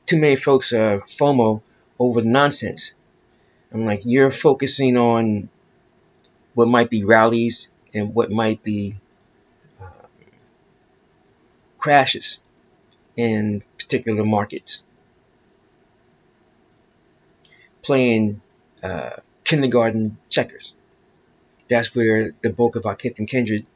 too many folks are FOMO over the nonsense. I'm like, you're focusing on what might be rallies and what might be crashes in particular markets. Playing kindergarten checkers. That's where the bulk of our kith and kindred,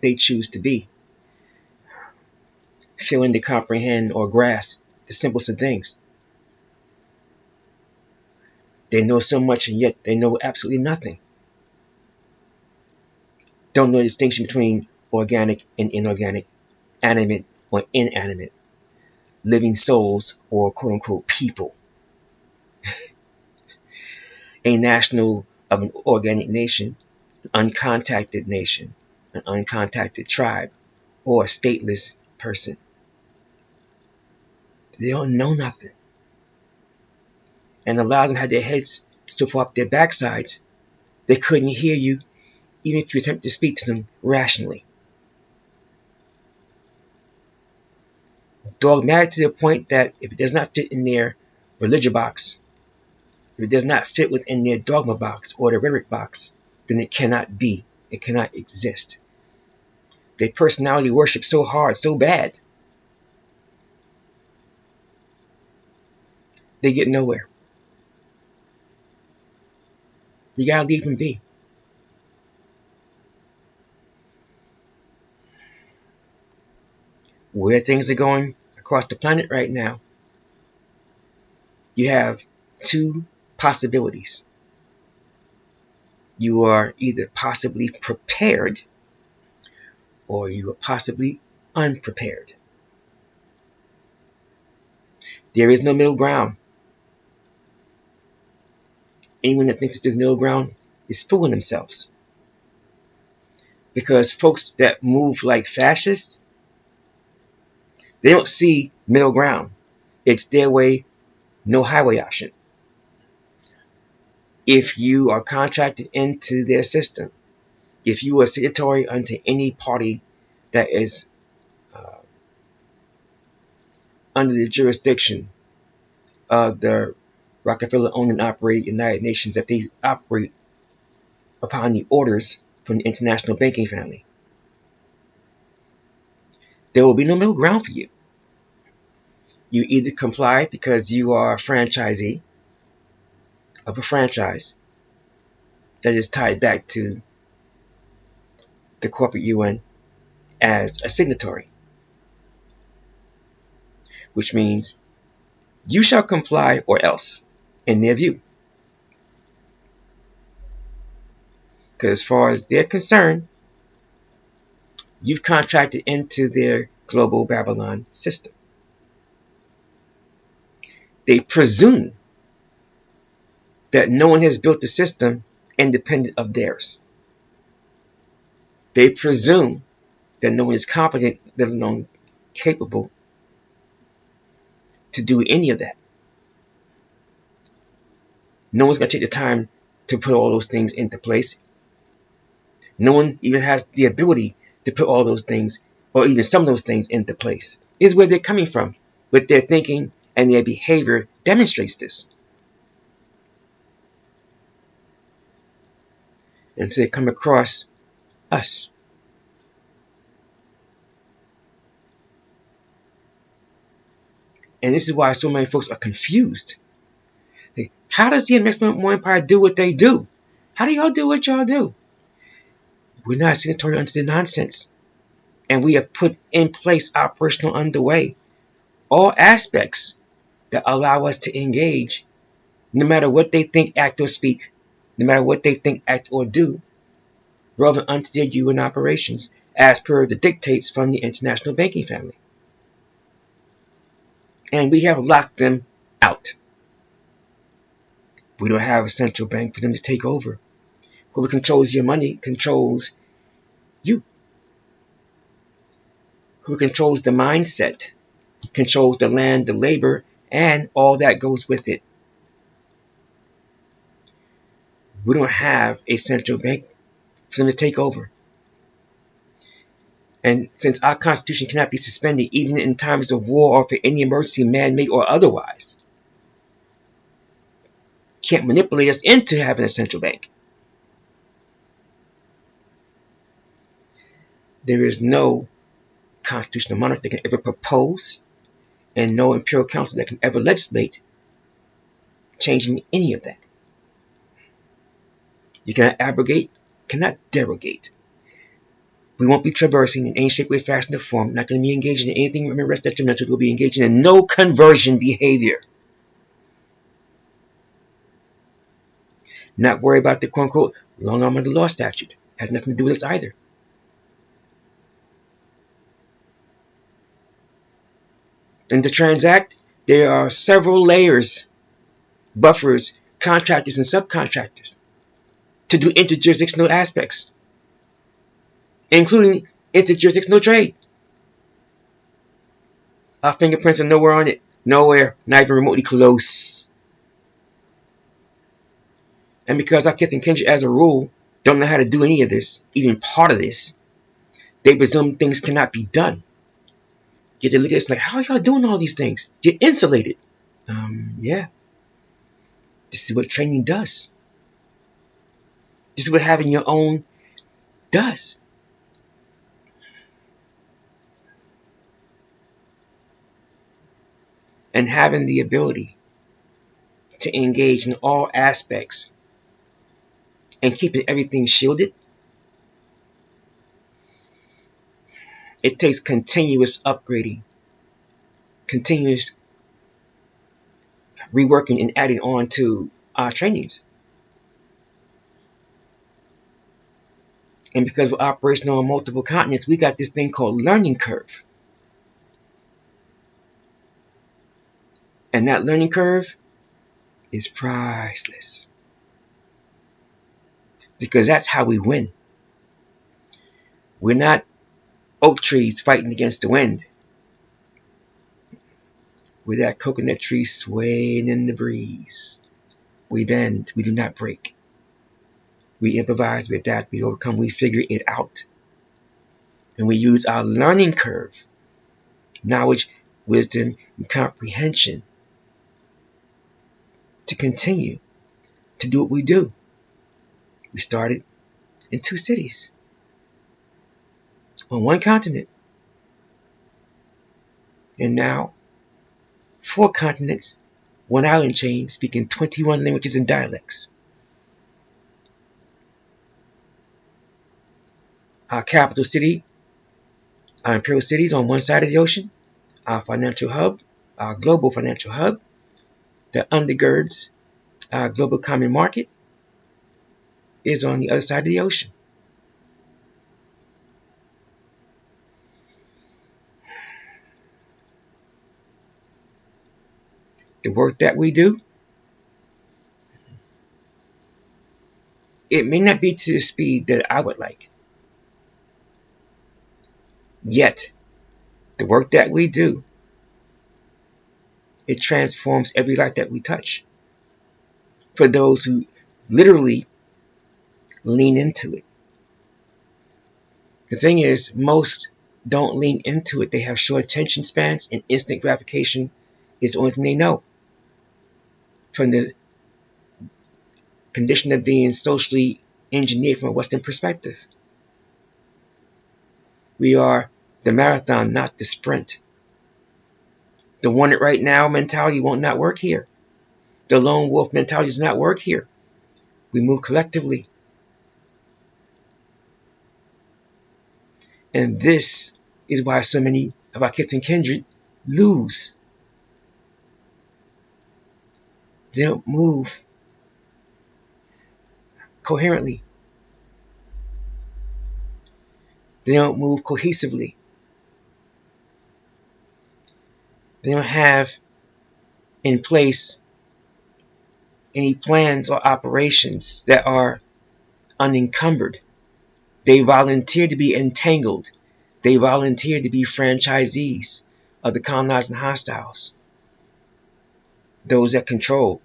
they choose to be. Failing to comprehend or grasp the simplest of things. They know so much and yet they know absolutely nothing. Don't know the distinction between organic and inorganic, animate or inanimate, living souls or quote-unquote people. A national of an organic nation, an uncontacted nation, an uncontacted tribe, or a stateless person. They don't know nothing. And a lot of them had their heads so far up their backsides, they couldn't hear you even if you attempt to speak to them rationally. Dogmatic to the point that if it does not fit in their religion box, if it does not fit within their dogma box or the rhetoric box, then it cannot be. It cannot exist. They personality worship so hard, so bad, they get nowhere. You gotta leave them be. Where things are going across the planet right now, you have two possibilities. You are either possibly prepared or you are possibly unprepared. There is no middle ground. Anyone that thinks that there's middle ground is fooling themselves. Because folks that move like fascists, they don't see middle ground. It's their way, no highway option. If you are contracted into their system, if you are signatory unto any party that is under the jurisdiction of the Rockefeller-owned and operated United Nations, that they operate upon the orders from the international banking family, there will be no middle ground for you. You either comply because you are a franchisee of a franchise that is tied back to the corporate UN as a signatory, which means you shall comply or else, in their view. Because as far as they're concerned, you've contracted into their global Babylon system. They presume that no one has built a system independent of theirs. They presume that no one is competent, let alone capable, to do any of that. No one's going to take the time to put all those things into place. No one even has the ability to put all those things, or even some of those things, into place. Is where they're coming from, with their thinking and their behavior demonstrates this. And so they come across us. And this is why so many folks are confused. Like, how does the Amexem-Moor-Empire do what they do? How do y'all do what y'all do? We're not signatory unto the nonsense. And we have put in place operational underway all aspects that allow us to engage, no matter what they think, act, or speak, no matter what they think, act, or do, relevant unto their UN operations, as per the dictates from the international banking family. And we have locked them out. We don't have a central bank for them to take over. Whoever controls your money controls you. Who controls the mindset, controls the land, the labor, and all that goes with it. We don't have a central bank for them to take over. And since our Constitution cannot be suspended even in times of war or for any emergency, man-made or otherwise, can't manipulate us into having a central bank. There is no constitutional monarch that can ever propose, and no imperial council that can ever legislate changing any of that. You cannot abrogate, cannot derogate. We won't be traversing in any shape, way, fashion, or form. Not going to be engaging in anything remember detrimental. We'll be engaging in no conversion behavior. Not worry about the quote-unquote long arm of the law statute. Has nothing to do with us either. In the Transact, there are several layers, buffers, contractors, and subcontractors to do interjurisdictional aspects, including interjurisdictional trade. Our fingerprints are nowhere on it. Nowhere. Not even remotely close. And because our kith and kindred, as a rule, don't know how to do any of this, even part of this, they presume things cannot be done. Yet they look at us like, how are y'all doing all these things? You're insulated. Yeah. This is what training does. This is what having your own does. And having the ability to engage in all aspects and keeping everything shielded, it takes continuous upgrading, continuous reworking and adding on to our trainings. And because we're operational on multiple continents, we got this thing called learning curve. And that learning curve is priceless. Because that's how we win. We're not oak trees fighting against the wind. We're that coconut tree swaying in the breeze. We bend, we do not break. We improvise, we adapt, we overcome, we figure it out. And we use our learning curve, knowledge, wisdom, and comprehension to continue to do what we do. We started in 2 cities on 1 continent. And now 4 continents, 1 island chain, speaking 21 languages and dialects. Our capital city, our imperial cities on one side of the ocean, our financial hub, our global financial hub, that undergirds our global common market, is on the other side of the ocean. The work that we do, it may not be to the speed that I would like. Yet, the work that we do, it transforms every life that we touch. For those who literally lean into it. The thing is, most don't lean into it. They have short attention spans, and instant gratification is the only thing they know. From the condition of being socially engineered from a Western perspective. We are the marathon, not the sprint. The want it right now mentality won't not work here. The lone wolf mentality does not work here. We move collectively. And this is why so many of our kith and kindred lose. They don't move coherently. They don't move cohesively. They don't have in place any plans or operations that are unencumbered. They volunteer to be entangled. They volunteer to be franchisees of the colonized and hostiles. Those that control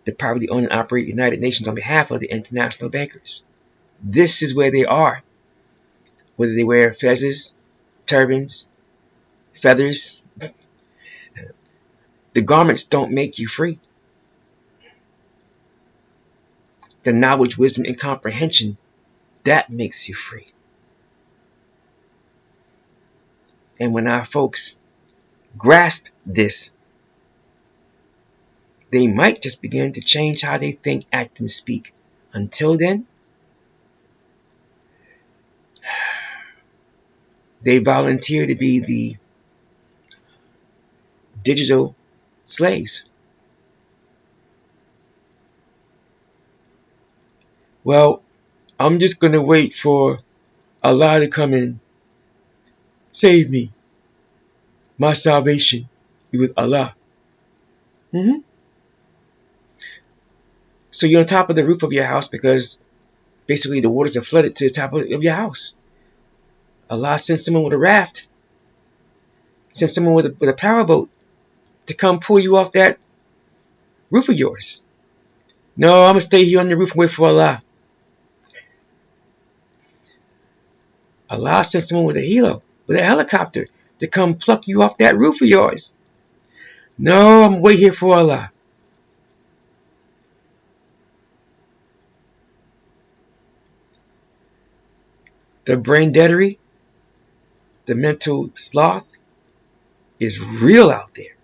the privately owned and operate United Nations on behalf of the international bankers. This is where they are. whether they wear fezzes, turbans, feathers. The garments don't make you free. The knowledge, wisdom, and comprehension, that makes you free. And when our folks grasp this, they might just begin to change how they think, act, and speak. Until then, they volunteer to be the digital slaves. Well, I'm just going to wait for Allah to come and save me. My salvation is with Allah. So you're on top of the roof of your house because basically the waters have flooded to the top of your house. Allah sends someone with a raft, sends someone with a powerboat to come pull you off that roof of yours. No, I'm going to stay here on the roof and wait for Allah. Allah sends someone with a helicopter to come pluck you off that roof of yours. No, I'm waiting here for Allah. The braindeadery, the mental sloth is real out there.